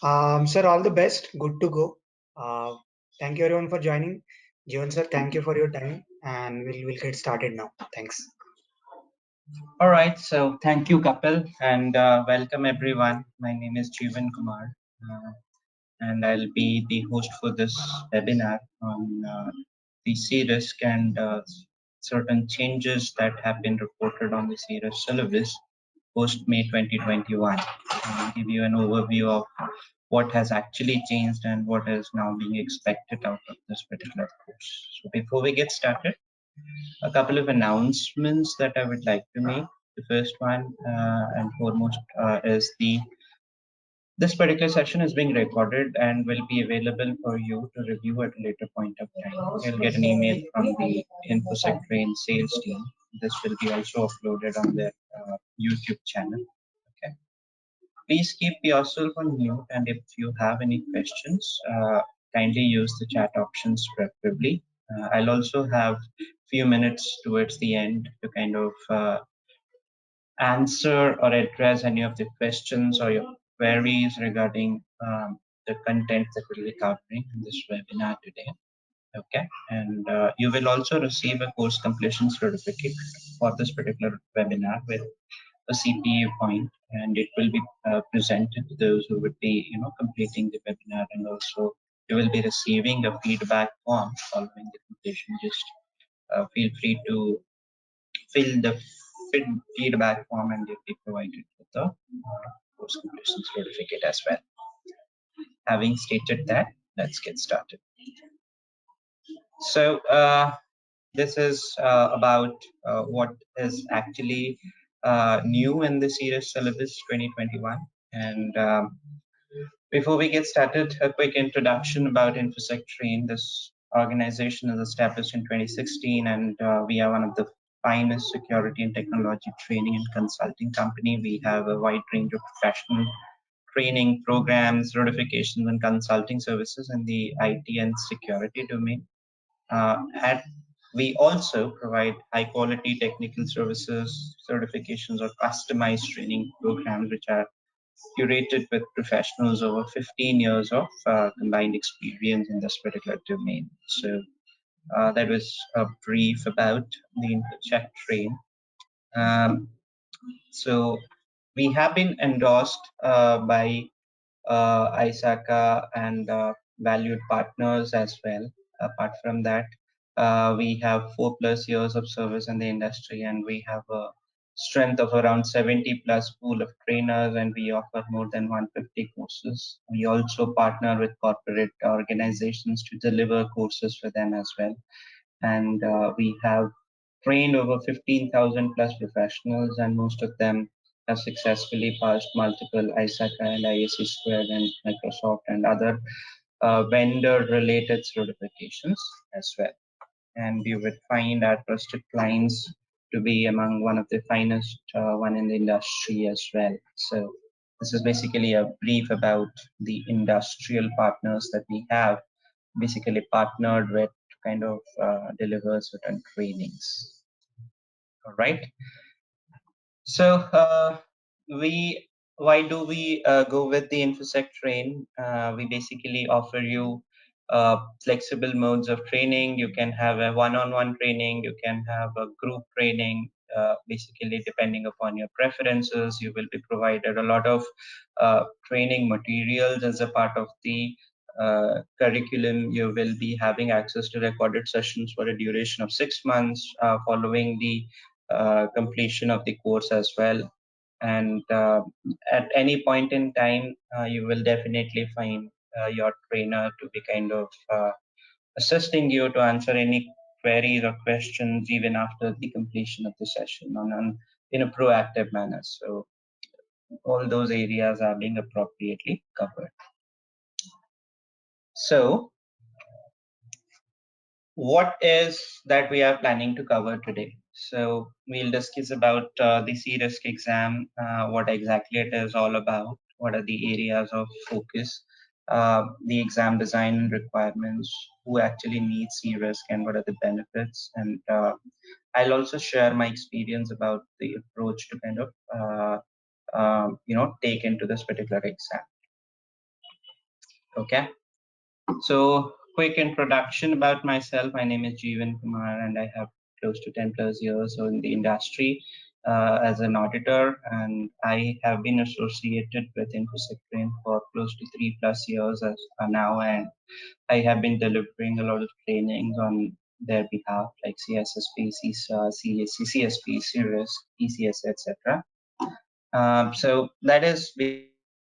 Sir, all the best. Good to go. Thank you everyone for joining. Jivan sir, thank you for your time, and we'll get started now. Thanks. All right, so thank you, Kapil, and welcome everyone. My name is Jeevan Kumar, and I'll be the host for this webinar on the CRISC and certain changes that have been reported on the CRISC syllabus post May 2021. I'll give you an overview of what has actually changed and what is now being expected out of this particular course. So before we get started, a couple of announcements that I would like to make. The first one and foremost is this particular session is being recorded and will be available for you to review at a later point of time. You'll get an email from the InfosecTrain sales team. This will be also uploaded on their YouTube channel. Okay. Please keep yourself on mute, and if you have any questions, kindly use the chat options preferably. I'll also have few minutes towards the end to kind of answer or address any of the questions or your queries regarding the content that we'll be covering in this webinar today. Okay, and you will also receive a course completion certificate for this particular webinar with a CPA point, and it will be presented to those who would be, completing the webinar, and also you will be receiving a feedback form following the completion. Just feel free to fill the feedback form, and you'll be provided with the course completion certificate as well. Having stated that, let's get started. So this is about what is actually new in the CRISC syllabus 2021. And before we get started, a quick introduction about InfosecTrain. This organization is established in 2016, and we are one of the finest security and technology training and consulting company. We have a wide range of professional training programs, certifications, and consulting services in the IT and security domain. And we also provide high quality technical services, certifications, or customized training programs, which are curated with professionals over 15 years of combined experience in this particular domain. So that was a brief about the InfosecTrain. So we have been endorsed by ISACA and valued partners as well. Apart from that, we have 4+ years of service in the industry, and we have a strength of around 70+ pool of trainers, and we offer more than 150 courses. We also partner with corporate organizations to deliver courses for them as well. And we have trained over 15,000+ professionals, and most of them have successfully passed multiple ISACA and ISC squared and Microsoft and other vendor-related certifications as well. And you would find our trusted clients to be among one of the finest one in the industry as well. So this is basically a brief about the industrial partners that we have basically partnered with to kind of deliver certain trainings. All right. So why do we go with the InfosecTrain? We basically offer you flexible modes of training. You can have a one-on-one training. You can have a group training. Basically, depending upon your preferences, you will be provided a lot of training materials as a part of the curriculum. You will be having access to recorded sessions for a duration of 6 months following the completion of the course as well. And at any point in time, you will definitely find your trainer to be kind of assisting you to answer any queries or questions even after the completion of the session in a proactive manner. So all those areas are being appropriately covered. So what is that we are planning to cover today? So we'll discuss about the CRISC exam, what exactly it is all about, what are the areas of focus, the exam design and requirements, who actually needs CRISC and what are the benefits. And I'll also share my experience about the approach to kind of take into this particular exam. Okay. So, quick introduction about myself. My name is Jeevan Kumar, and I have close to 10 plus years in the industry as an auditor. And I have been associated with InfosecTrain for close to 3 plus years now. And I have been delivering a lot of trainings on their behalf, like CSSP, CISA, CSP, CRISC, ECS, etc. So that is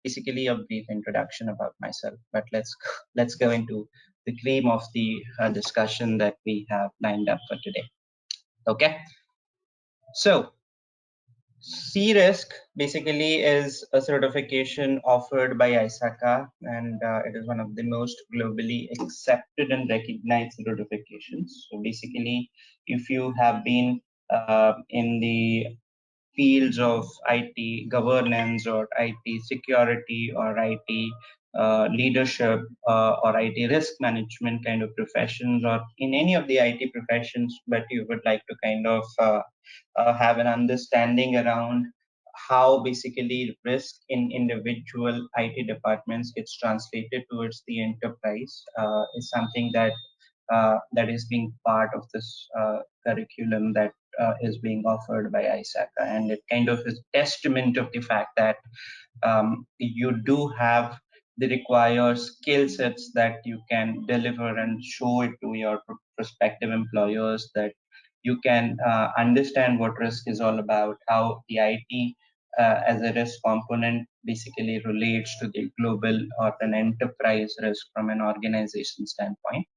basically a brief introduction about myself. But let's go into the cream of the discussion that we have lined up for today. Okay. So CRISC basically is a certification offered by ISACA, and it is one of the most globally accepted and recognized certifications. So basically, if you have been in the fields of IT governance or IT security or IT leadership or IT risk management kind of professions, or in any of the IT professions, but you would like to kind of have an understanding around how basically risk in individual IT departments gets translated towards the enterprise is something that is being part of this curriculum that is being offered by ISACA, and it kind of is testament of the fact that you do have the required skill sets that you can deliver and show it to your prospective employers, that you can understand what risk is all about, how the IT as a risk component basically relates to the global or an enterprise risk from an organization standpoint.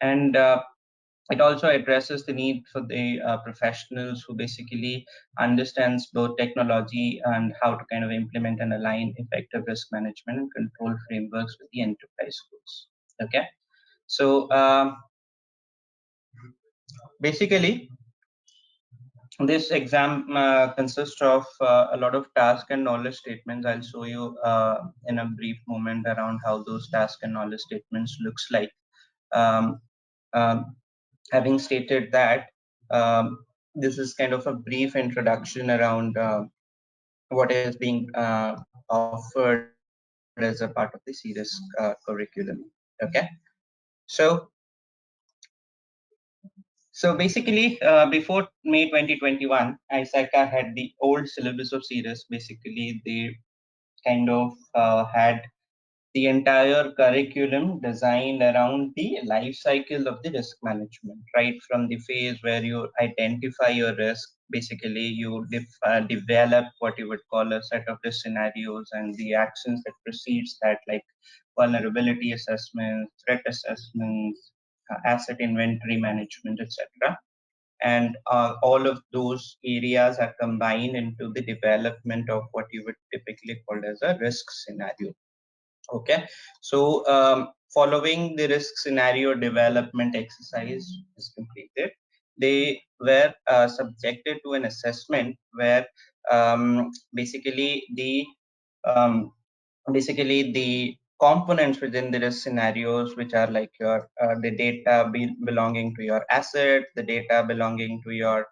And it also addresses the need for the professionals who basically understands both technology and how to kind of implement and align effective risk management and control frameworks with the enterprise goals. Okay. So basically this exam consists of a lot of task and knowledge statements. I'll show you in a brief moment around how those task and knowledge statements looks like. um, um, Having stated that, this is kind of a brief introduction around what is being offered as a part of the serious curriculum. Okay, so basically, before May 2021, ISACA had the old syllabus of serious. Basically, they kind of had the entire curriculum designed around the life cycle of the risk management, right from the phase where you identify your risk. Basically, you develop what you would call a set of risk scenarios and the actions that precedes that, like vulnerability assessments, threat assessments, asset inventory management, etc. And all of those areas are combined into the development of what you would typically call as a risk scenario. Okay, so following the risk scenario development exercise is completed, they were subjected to an assessment where basically um, the components within the risk scenarios, which are like your the data belonging to your asset, the data belonging to your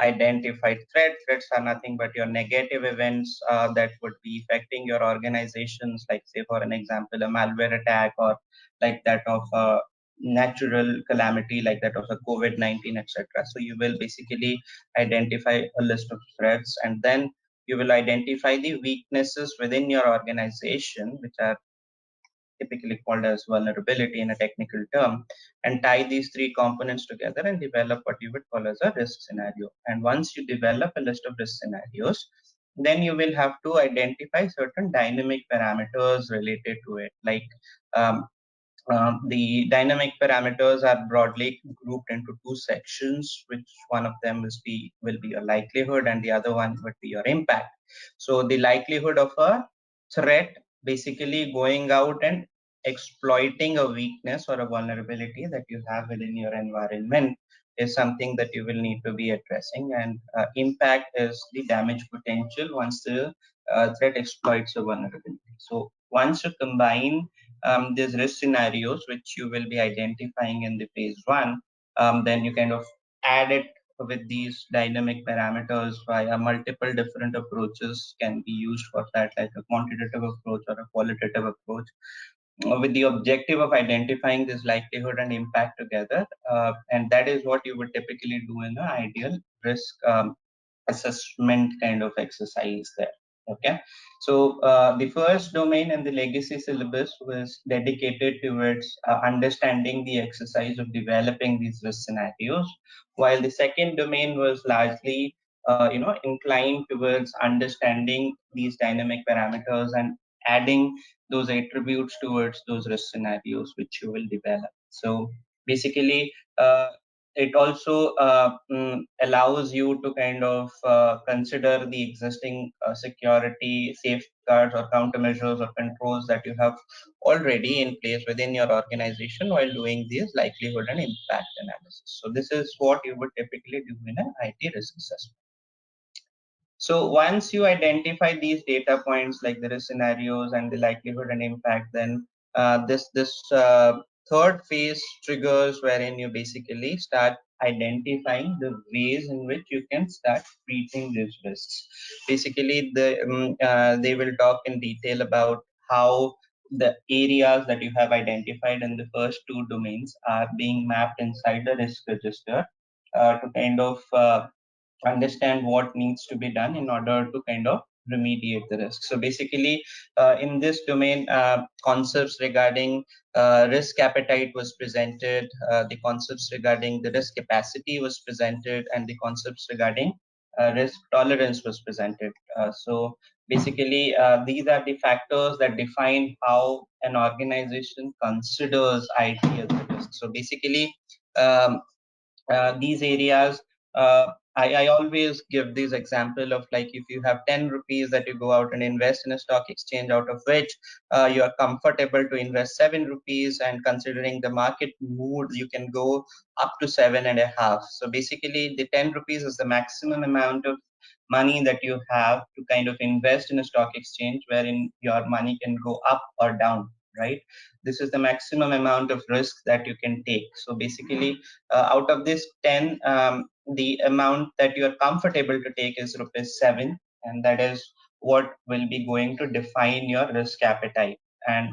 identified threats are nothing but your negative events that would be affecting your organizations, like say for an example a malware attack, or like that of a natural calamity like that of a COVID-19, etc. So you will basically identify a list of threats, and then you will identify the weaknesses within your organization, which are typically called as vulnerability in a technical term, and tie these three components together and develop what you would call as a risk scenario. And once you develop a list of risk scenarios, then you will have to identify certain dynamic parameters related to it, like um, the dynamic parameters are broadly grouped into two sections, which one of them will be your likelihood and the other one would be your impact. So the likelihood of a threat basically going out and exploiting a weakness or a vulnerability that you have within your environment is something that you will need to be addressing, and impact is the damage potential once the threat exploits a vulnerability. So once you combine these risk scenarios, which you will be identifying in the phase one, then you kind of add it with these dynamic parameters via multiple different approaches can be used for that, like a quantitative approach or a qualitative approach. with the objective of identifying this likelihood and impact together. And that is what you would typically do in an ideal risk assessment kind of exercise there. Okay, so the first domain in the legacy syllabus was dedicated towards understanding the exercise of developing these risk scenarios, while the second domain was largely inclined towards understanding these dynamic parameters and adding those attributes towards those risk scenarios which you will develop. So basically, it also allows you to kind of consider the existing security safeguards or countermeasures or controls that you have already in place within your organization while doing these likelihood and impact analysis. So this is what you would typically do in an IT risk assessment. So once you identify these data points like the risk scenarios and the likelihood and impact, then this third phase triggers wherein you basically start identifying the ways in which you can start treating these risks. Basically, they will talk in detail about how the areas that you have identified in the first two domains are being mapped inside the risk register to kind of understand what needs to be done in order to kind of remediate the risk. So basically, in this domain, concepts regarding risk appetite was presented, the concepts regarding the risk capacity was presented, and the concepts regarding risk tolerance was presented. So basically, these are the factors that define how an organization considers IT as a risk. So basically, um, these areas, I always give this example of like if you have 10 rupees that you go out and invest in a stock exchange, out of which you are comfortable to invest 7 rupees, and considering the market mood you can go up to 7.5. So basically the 10 rupees is the maximum amount of money that you have to kind of invest in a stock exchange wherein your money can go up or down, right? This is the maximum amount of risk that you can take. So basically, out of this 10, the amount that you are comfortable to take is rupees 7, and that is what will be going to define your risk appetite. And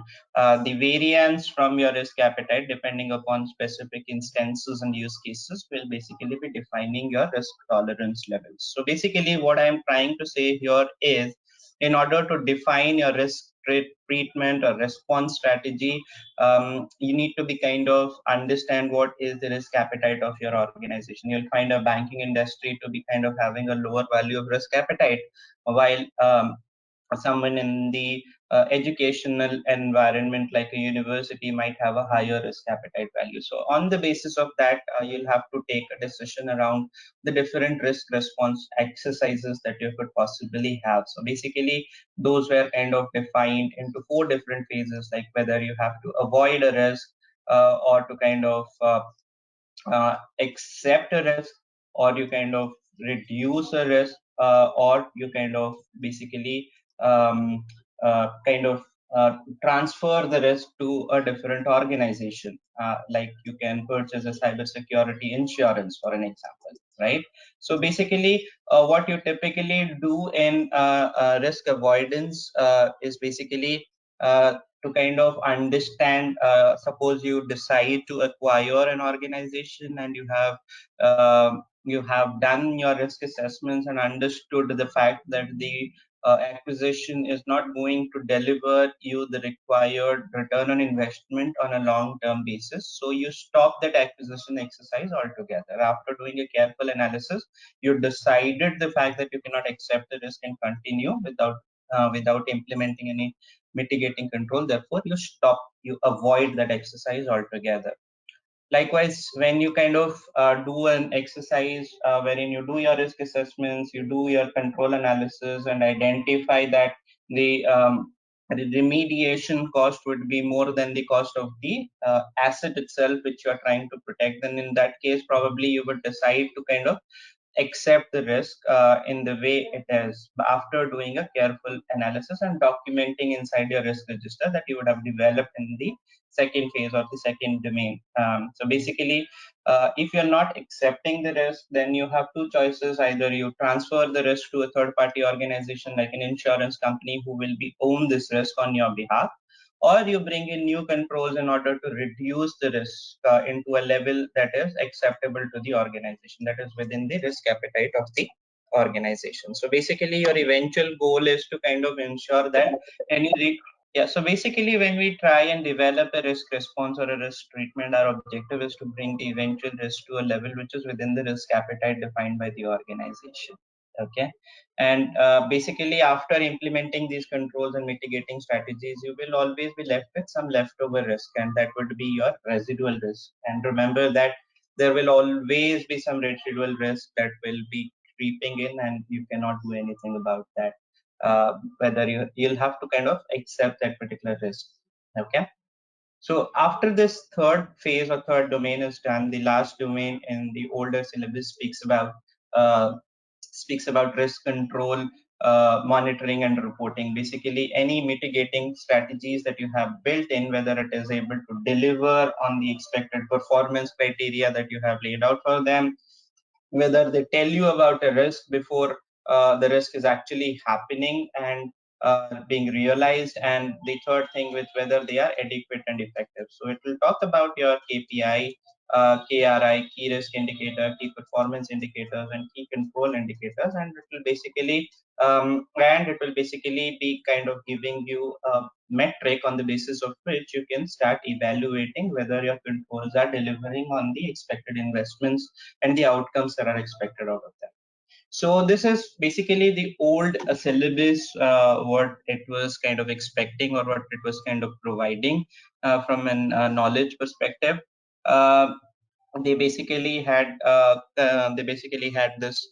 the variance from your risk appetite, depending upon specific instances and use cases, will basically be defining your risk tolerance levels. So basically, what I am trying to say here is, in order to define your risk treatment or response strategy, you need to be kind of understand what is the risk appetite of your organization. You'll find a banking industry to be kind of having a lower value of risk appetite, while someone in the educational environment like a university might have a higher risk appetite value. So on the basis of that, you'll have to take a decision around the different risk response exercises that you could possibly have. So basically, those were kind of defined into 4 different phases, like whether you have to avoid a risk, or to kind of accept a risk, or you kind of reduce a risk, or you kind of basically kind of transfer the risk to a different organization. Like you can purchase a cybersecurity insurance, for an example, right? So basically, what you typically do in risk avoidance is basically to kind of understand, suppose you decide to acquire an organization, and you have done your risk assessments and understood the fact that the acquisition is not going to deliver you the required return on investment on a long term basis, so you stop that acquisition exercise altogether. After doing a careful analysis, you decided the fact that you cannot accept the risk and continue without implementing any mitigating control. Therefore, you stop, you avoid that exercise altogether. Likewise, when you kind of do an exercise wherein you do your risk assessments, you do your control analysis, and identify that the remediation cost would be more than the cost of the asset itself which you are trying to protect, then in that case probably you would decide to kind of accept the risk in the way it is, after doing a careful analysis and documenting inside your risk register that you would have developed in the second phase or the second domain. So basically, if you're not accepting the risk, then you have two choices: either you transfer the risk to a third party organization like an insurance company who will be own this risk on your behalf, or you bring in new controls in order to reduce the risk into a level that is acceptable to the organization, that is within the risk appetite of the organization. So basically your eventual goal is to kind of ensure that yeah, so basically when we try and develop a risk response or a risk treatment, our objective is to bring the eventual risk to a level which is within the risk appetite defined by the organization. Okay. And basically after implementing these controls and mitigating strategies, you will always be left with some leftover risk, and that would be your residual risk. And remember that there will always be some residual risk that will be creeping in, and you cannot do anything about that. Whether you'll have to kind of accept that particular risk. Okay. So after this third phase or third domain is done, the last domain in the older syllabus uh, speaks about risk control, monitoring and reporting. Basically, any mitigating strategies that you have built in, whether it is able to deliver on the expected performance criteria that you have laid out for them, whether they tell you about a risk before the risk is actually happening and being realized, and the third thing with whether they are adequate and effective. So it will talk about your KPI, KRI, key risk indicator, key performance indicators, and key control indicators, and it will basically be kind of giving you a metric on the basis of which you can start evaluating whether your controls are delivering on the expected investments and the outcomes that are expected out of them. So this is basically the old syllabus, what it was kind of expecting or what it was kind of providing from an knowledge perspective. Uh, they basically had this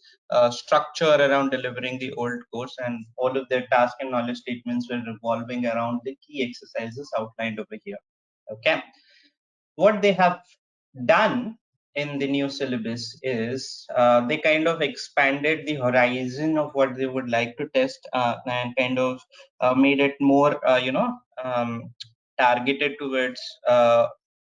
structure around delivering the old course, and all of their task and knowledge statements were revolving around the key exercises outlined over here. Okay. What they have done in the new syllabus is they kind of expanded the horizon of what they would like to test, and kind of made it more targeted towards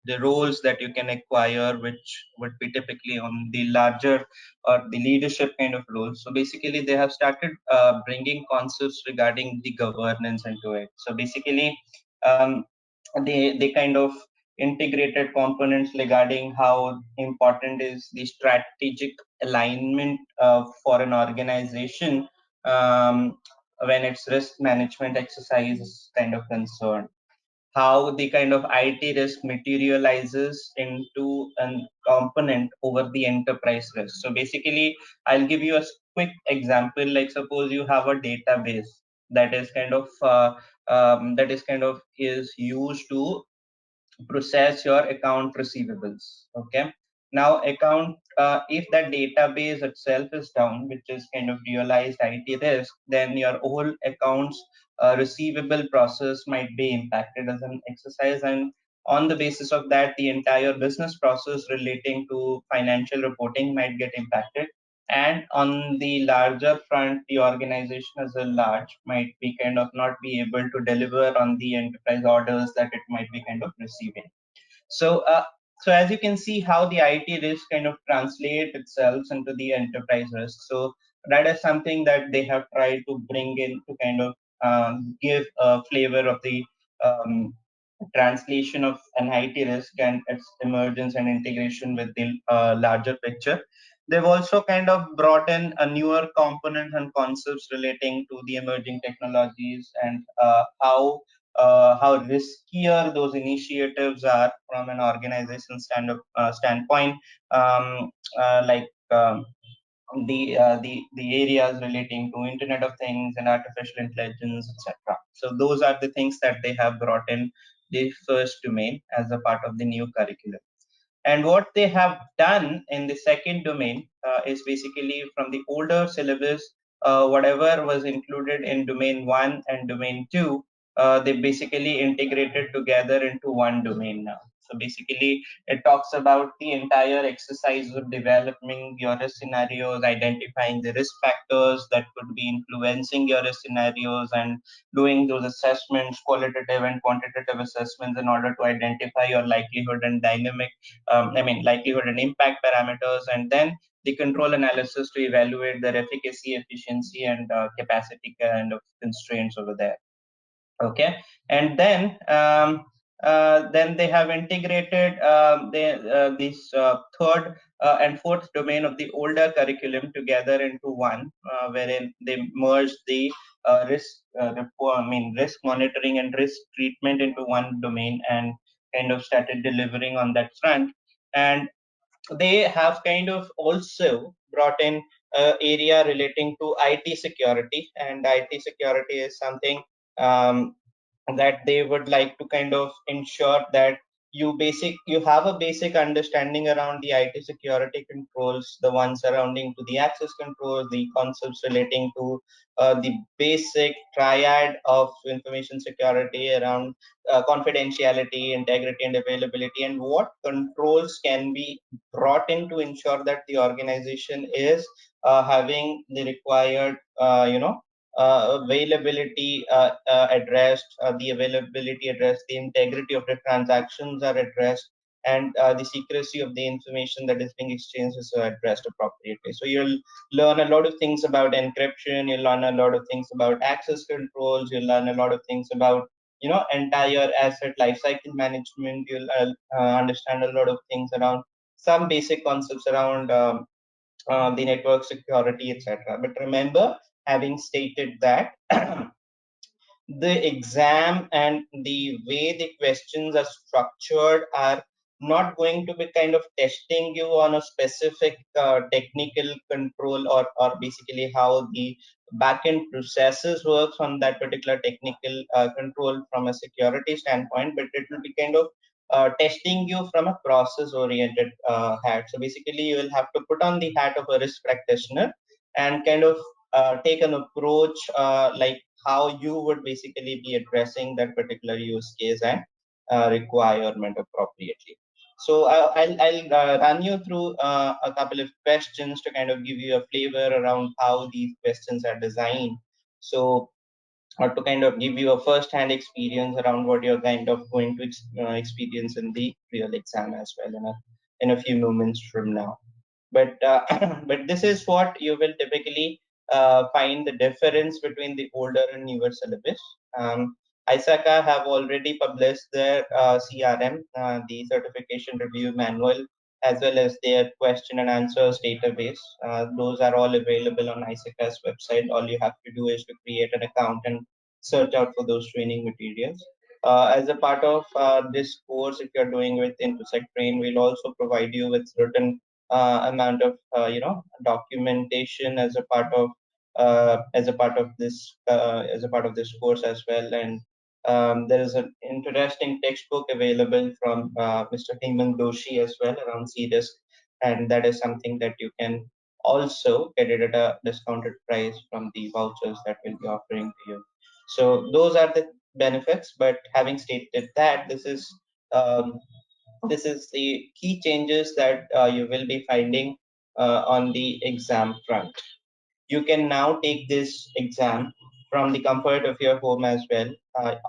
the roles that you can acquire, which would be typically on the larger or the leadership kind of roles. So basically they have started bringing concepts regarding the governance into it. So basically um, they kind of integrated components regarding how important is the strategic alignment for an organization when its risk management exercise is kind of concerned, how the kind of IT risk materializes into a component over the enterprise risk. So basically, I'll give you a quick example. Like suppose you have a database that is kind of is used to process your account receivables. Okay. Now account if that database itself is down, which is kind of realized IT risk, then your whole accounts receivable process might be impacted as an exercise, and on the basis of that the entire business process relating to financial reporting might get impacted, and on the larger front the organization as a large might be kind of not be able to deliver on the enterprise orders that it might be kind of receiving. So, as you can see, how the IT risk kind of translate itself into the enterprise risk. So that is something that they have tried to bring in to kind of give a flavor of the um, translation of an IT risk and its emergence and integration with the larger picture. They've also kind of brought in a newer component and concepts relating to the emerging technologies and how riskier those initiatives are from an organization standpoint, um, like the areas relating to Internet of Things and artificial intelligence, etc. So those are the things that they have brought in the first domain as a part of the new curriculum. And what they have done in the second domain is basically from the older syllabus, whatever was included in domain 1 and domain 2, they basically integrated together into one domain now. So basically, it talks about the entire exercise of developing your risk scenarios, identifying the risk factors that could be influencing your risk scenarios, and doing those assessments, qualitative and quantitative assessments, in order to identify your likelihood and likelihood and impact parameters, and then the control analysis to evaluate their efficacy, efficiency, and capacity kind of constraints over there. Okay, and then they have integrated this third and fourth domain of the older curriculum together into one, wherein they merged the risk monitoring and risk treatment into one domain, and kind of started delivering on that front. And they have kind of also brought in area relating to IT security, and IT security is something um, that they would like to kind of ensure that you have a basic understanding around the IT security controls, the ones surrounding to the access control, the concepts relating to the basic triad of information security around confidentiality, integrity, and availability, and what controls can be brought in to ensure that the organization is having the required availability addressed, the availability addressed, the integrity of the transactions are addressed, and the secrecy of the information that is being exchanged is addressed appropriately. So you'll learn a lot of things about encryption, you'll learn a lot of things about access controls, you'll learn a lot of things about entire asset lifecycle management. You'll understand a lot of things around some basic concepts around the network security, etc. But remember, having stated that, the exam and the way the questions are structured are not going to be kind of testing you on a specific technical control, or basically how the backend processes works on that particular technical control from a security standpoint, but it will be kind of testing you from a process oriented hat. So basically you will have to put on the hat of a risk practitioner and kind of take an approach like how you would basically be addressing that particular use case and requirement appropriately. So I'll run you through a couple of questions to kind of give you a flavor around how these questions are designed. So, or to kind of give you a first-hand experience around what you're kind of going to experience in the real exam as well in a few moments from now. But but this is what you will typically find the difference between the older and newer syllabus. ISACA have already published their CRM, the Certification Review Manual, as well as their question and answers database. Those are all available on ISACA's website. All you have to do is to create an account and search out for those training materials. As a part of this course, if you're doing with InfosecTrain, we'll also provide you with certain amount of documentation as a part of this course as well. And there is an interesting textbook available from Mr. Hemant Doshi as well around CRISC, and that is something that you can also get it at a discounted price from the vouchers that we'll be offering to you. So those are the benefits. But having stated that, this is the key changes that you will be finding on the exam front. You can now take this exam from the comfort of your home as well.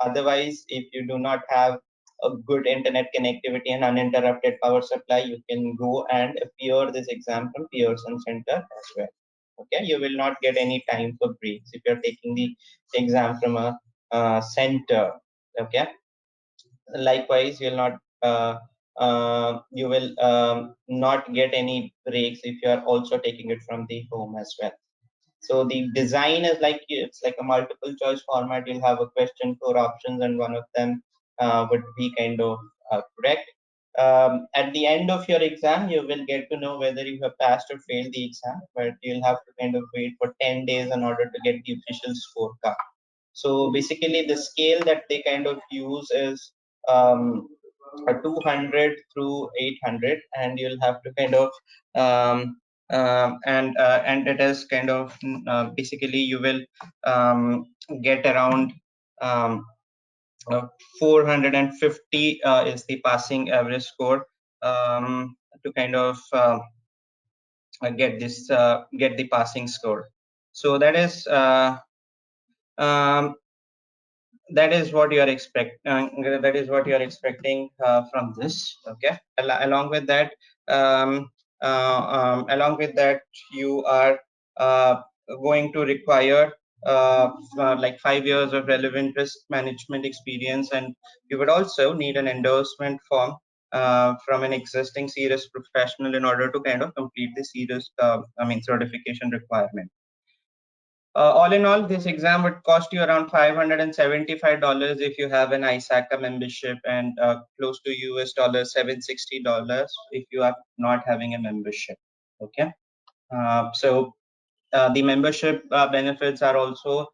Otherwise, if you do not have a good internet connectivity and uninterrupted power supply, you can go and appear this exam from Pearson Center as well. Okay, you will not get any time for breaks if you're taking the exam from a center. Okay, likewise you will not get any breaks if you are also taking it from the home as well. So the design is like it's like a multiple choice format. You'll have a question, four options, and one of them would be kind of correct. At the end of your exam, you will get to know whether you have passed or failed the exam, but you'll have to kind of wait for 10 days in order to get the official scorecard. So basically, the scale that they kind of use is a 200 through 800, and you'll have to kind of and it is kind of basically you will get around um, uh, 450 is the passing average score to kind of get the passing score. So um, that is what you are expecting from this. Okay, along with that, along with that, you are uh, going to require like 5 years of relevant risk management experience, and you would also need an endorsement form from an existing CRISC professional in order to kind of complete the CRISC certification requirement. All in all, this exam would cost you around $575 if you have an ISACA membership, and close to US $760 if you are not having a membership. Okay. The membership benefits are also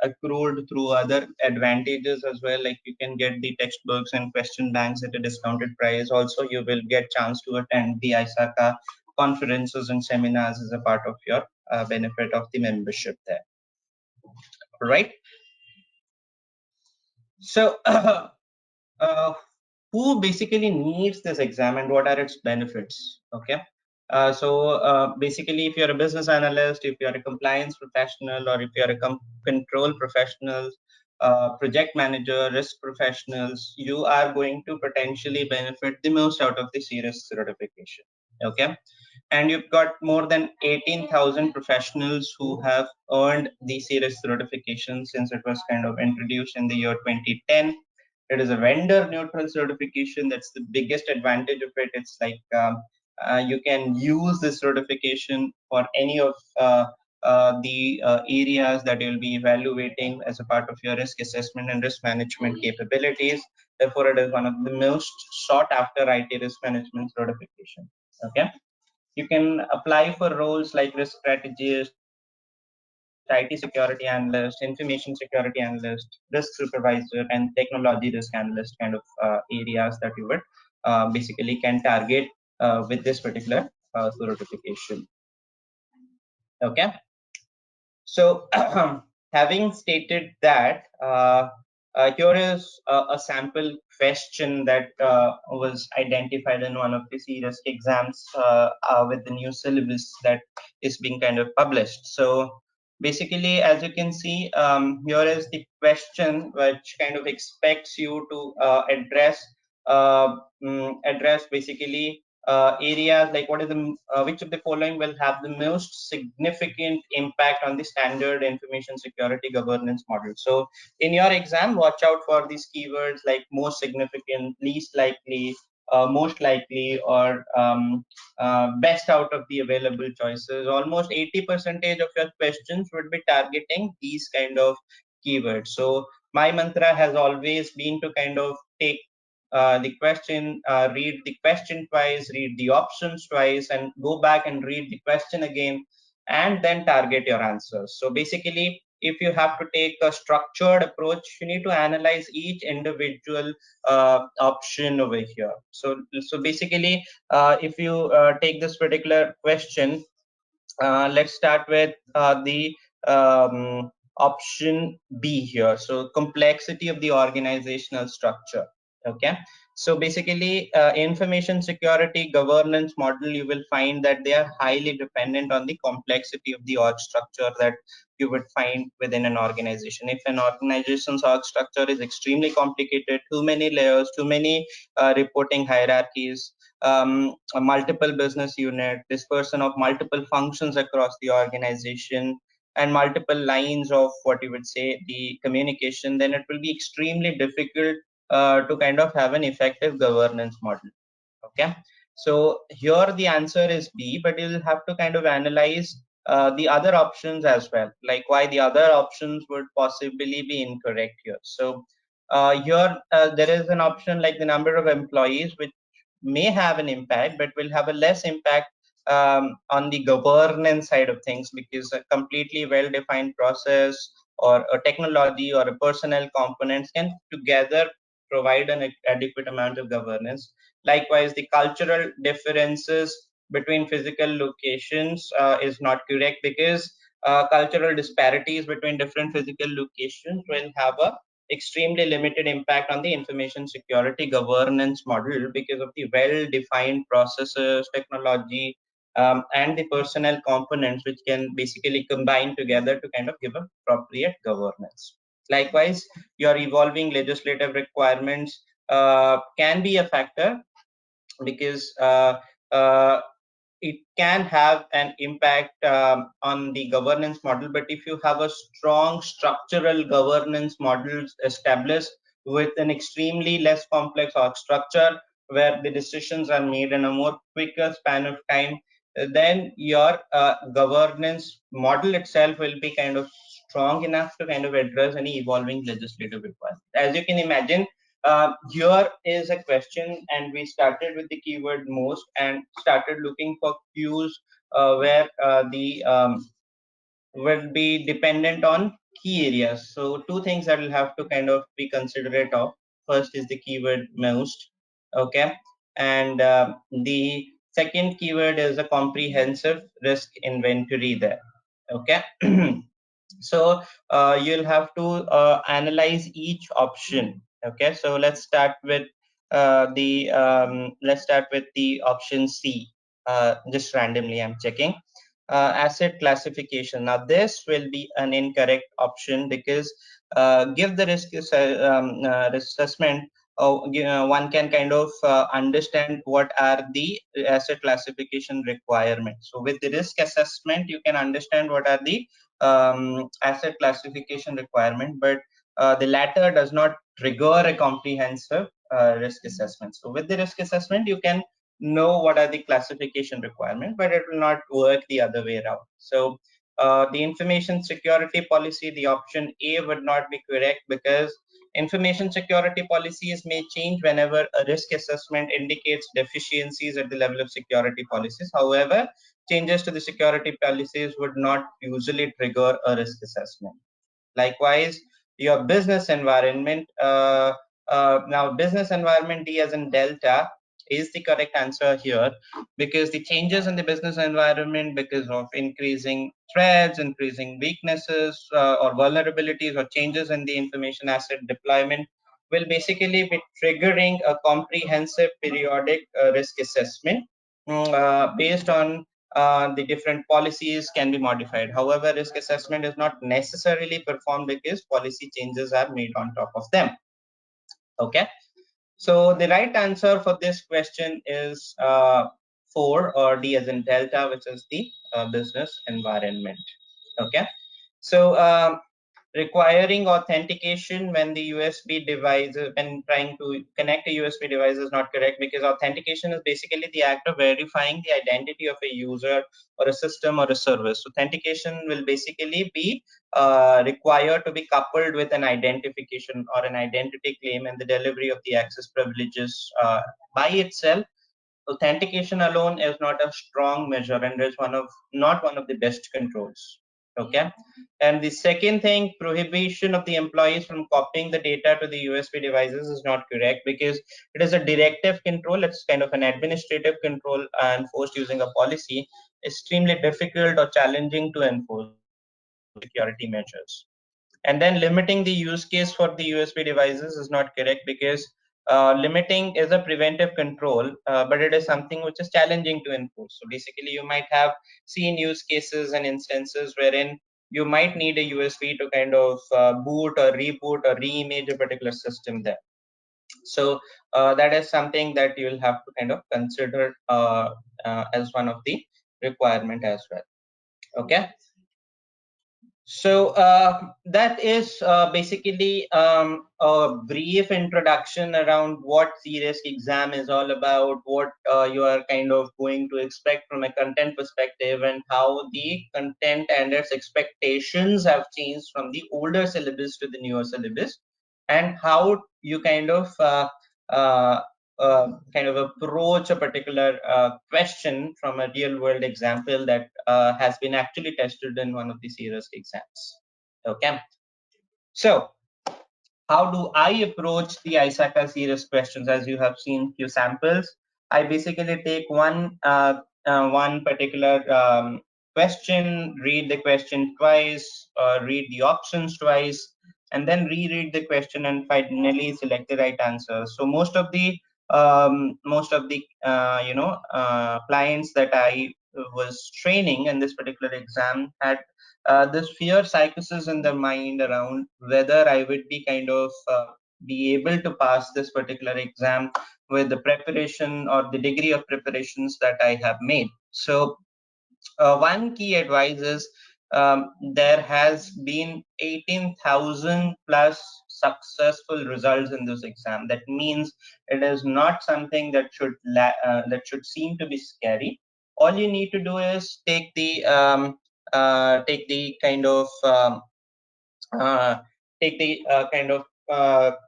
accrued through other advantages as well, like you can get the textbooks and question banks at a discounted price. Also, you will get chance to attend the ISACA conferences and seminars as a part of your benefit of the membership there, right? So uh, who basically needs this exam and what are its benefits? Okay. Basically, if you're a business analyst, if you're a compliance professional, or if you're a control professional, project manager, risk professionals, you are going to potentially benefit the most out of the CRISC certification. Okay. And you've got more than 18,000 professionals who have earned the CRISC certification since it was kind of introduced in the year 2010. It is a vendor neutral certification. That's the biggest advantage of it. It's like you can use this certification for any of the areas that you'll be evaluating as a part of your risk assessment and risk management capabilities. Therefore, it is one of the most sought after IT risk management certification. Okay. You can apply for roles like risk strategist, IT security analyst, information security analyst, risk supervisor, and technology risk analyst kind of areas that you would basically can target with this particular certification. Okay. So, having stated that, here is a sample question that was identified in one of the serious exams with the new syllabus that is being kind of published. So, basically, as you can see, here is the question which kind of expects you to address basically areas like what is the which of the following will have the most significant impact on the standard information security governance model. So in your exam, watch out for these keywords like most significant, least likely, most likely, or best out of the available choices. Almost 80% of your questions would be targeting these kind of keywords. So my mantra has always been to kind of take the question, read the question twice, read the options twice, and go back and read the question again, and then target your answers. So basically, if you have to take a structured approach, you need to analyze each individual option over here. So basically, if you take this particular question, let's start with the option B here. So complexity of the organizational structure. Okay. So basically, information security governance model, you will find that they are highly dependent on the complexity of the org structure that you would find within an organization. If an organization's org structure is extremely complicated, too many layers, too many reporting hierarchies, a multiple business unit, dispersion of multiple functions across the organization, and multiple lines of what you would say the communication, then it will be extremely difficult to kind of have an effective governance model. Okay. So here the answer is B, but you'll have to kind of analyze the other options as well, like why the other options would possibly be incorrect here. So here there is an option like the number of employees, which may have an impact, but will have a less impact on the governance side of things, because a completely well-defined process or a technology or a personnel components can together provide an adequate amount of governance. Likewise, the cultural differences between physical locations is not correct, because cultural disparities between different physical locations will have a extremely limited impact on the information security governance model, because of the well-defined processes, technology, and the personnel components which can basically combine together to kind of give appropriate governance. Likewise, your evolving legislative requirements can be a factor, because it can have an impact on the governance model. But if you have a strong structural governance models established with an extremely less complex org structure where the decisions are made in a more quicker span of time, then your governance model itself will be kind of strong enough to kind of address any evolving legislative requirements. As you can imagine, here is a question, and we started with the keyword most and started looking for cues where the will be dependent on key areas. So two things that will have to kind of be considerate of. First is the keyword most, okay, and the second keyword is a comprehensive risk inventory there, okay. So you'll have to analyze each option, okay. So let's start with the option C. Just randomly I'm checking. Asset classification. Now this will be an incorrect option because give the risk assessment, one can kind of understand what are the asset classification requirements. So with the risk assessment you can understand what are the asset classification requirement, but the latter does not trigger a comprehensive risk assessment. So with the risk assessment you can know what are the classification requirements, but it will not work the other way around. So the information security policy, the option A would not be correct because information security policies may change whenever a risk assessment indicates deficiencies at the level of security policies. However, changes to the security policies would not usually trigger a risk assessment. Likewise, your business environment, now business environment D as in delta is the correct answer here, because the changes in the business environment because of increasing threats, increasing weaknesses or vulnerabilities or changes in the information asset deployment will basically be triggering a comprehensive periodic risk assessment based on the different policies can be modified. However, risk assessment is not necessarily performed because policy changes are made on top of them. Okay. So the right answer for this question is 4, or D as in Delta, which is the business environment. Okay. So requiring authentication when the USB device, when trying to connect a USB device, is not correct, because authentication is basically the act of verifying the identity of a user or a system or a service. Authentication will basically be required to be coupled with an identification or an identity claim and the delivery of the access privileges by itself. Authentication alone is not a strong measure and is not one of the best controls. Okay. And the second thing, prohibition of the employees from copying the data to the USB devices is not correct, because it is a directive control. It's kind of an administrative control enforced using a policy, extremely difficult or challenging to enforce security measures. And then limiting the use case for the USB devices is not correct, because limiting is a preventive control, but it is something which is challenging to enforce. So basically you might have seen use cases and instances wherein you might need a USB to kind of boot or reboot or re-image a particular system there. So that is something that you will have to kind of consider as one of the requirement as well. Okay. So that is basically a brief introduction around what CRISC exam is all about, what you are kind of going to expect from a content perspective, and how the content and its expectations have changed from the older syllabus to the newer syllabus, and how you uh, kind of approach a particular question from a real world example that has been actually tested in one of the serious exams. Okay. So how do I approach the ISACA series questions? As you have seen few samples, I basically take one particular question, read the question twice, read the options twice, and then reread the question and finally select the right answer. So most of the clients that I was training in this particular exam had this fear psychosis in their mind around whether I would be kind of be able to pass this particular exam with the preparation or the degree of preparations that I have made. So one key advice is, there has been 18,000 plus successful results in this exam. That means it is not something that that should seem to be scary. All you need to do is take the kind of uh, take the kind of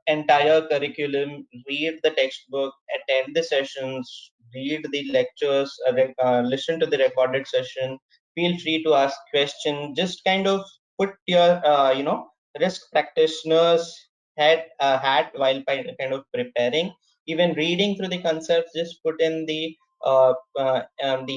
entire curriculum, read the textbook, attend the sessions, read the lectures, listen to the recorded session. Feel free to ask questions. Just kind of put your risk practitioners hat while kind of preparing. Even reading through the concepts, just put in the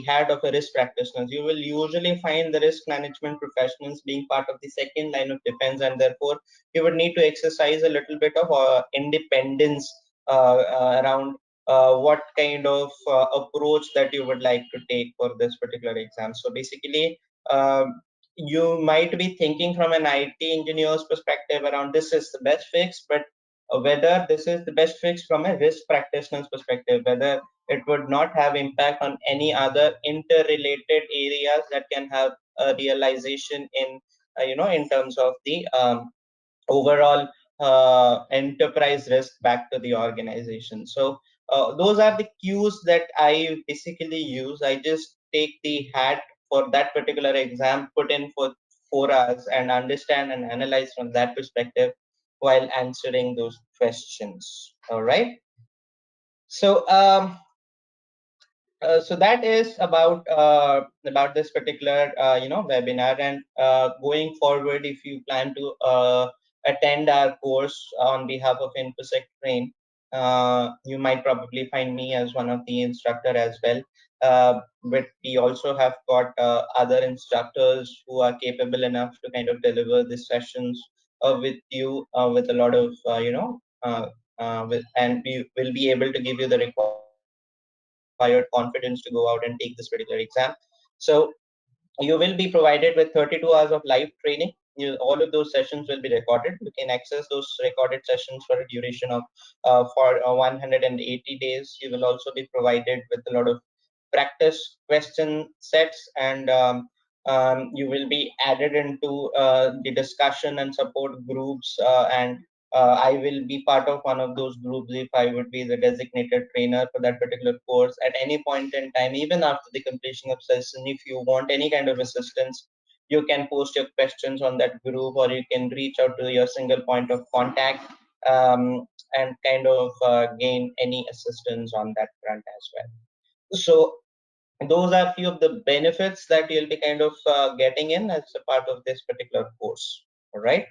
hat of a risk practitioners. You will usually find the risk management professionals being part of the second line of defense, and therefore you would need to exercise a little bit of independence around what kind of approach that you would like to take for this particular exam. So basically, you might be thinking from an IT engineer's perspective around this is the best fix, but whether this is the best fix from a risk practitioner's perspective, whether it would not have impact on any other interrelated areas that can have a realization in in terms of the overall enterprise risk back to the organization. So those are the cues that I basically use. I just take the hat for that particular exam, put in for 4 hours, and understand and analyze from that perspective while answering those questions. All right. So so that is about this particular webinar. And going forward, if you plan to attend our course on behalf of InfosecTrain, you might probably find me as one of the instructor as well. But we also have got other instructors who are capable enough to kind of deliver these sessions with you with a lot of and we will be able to give you the required confidence to go out and take this particular exam. So you will be provided with 32 hours of live training. All of those sessions will be recorded. You can access those recorded sessions for a duration of for 180 days. You will also be provided with a lot of practice question sets, and you will be added into the discussion and support groups, and I will be part of one of those groups if I would be the designated trainer for that particular course at any point in time, even after the completion of session. If you want any kind of assistance, you can post your questions on that group, or you can reach out to your single point of contact, and kind of gain any assistance on that front as well. So those are few of the benefits that you'll be kind of getting in as a part of this particular course. All right.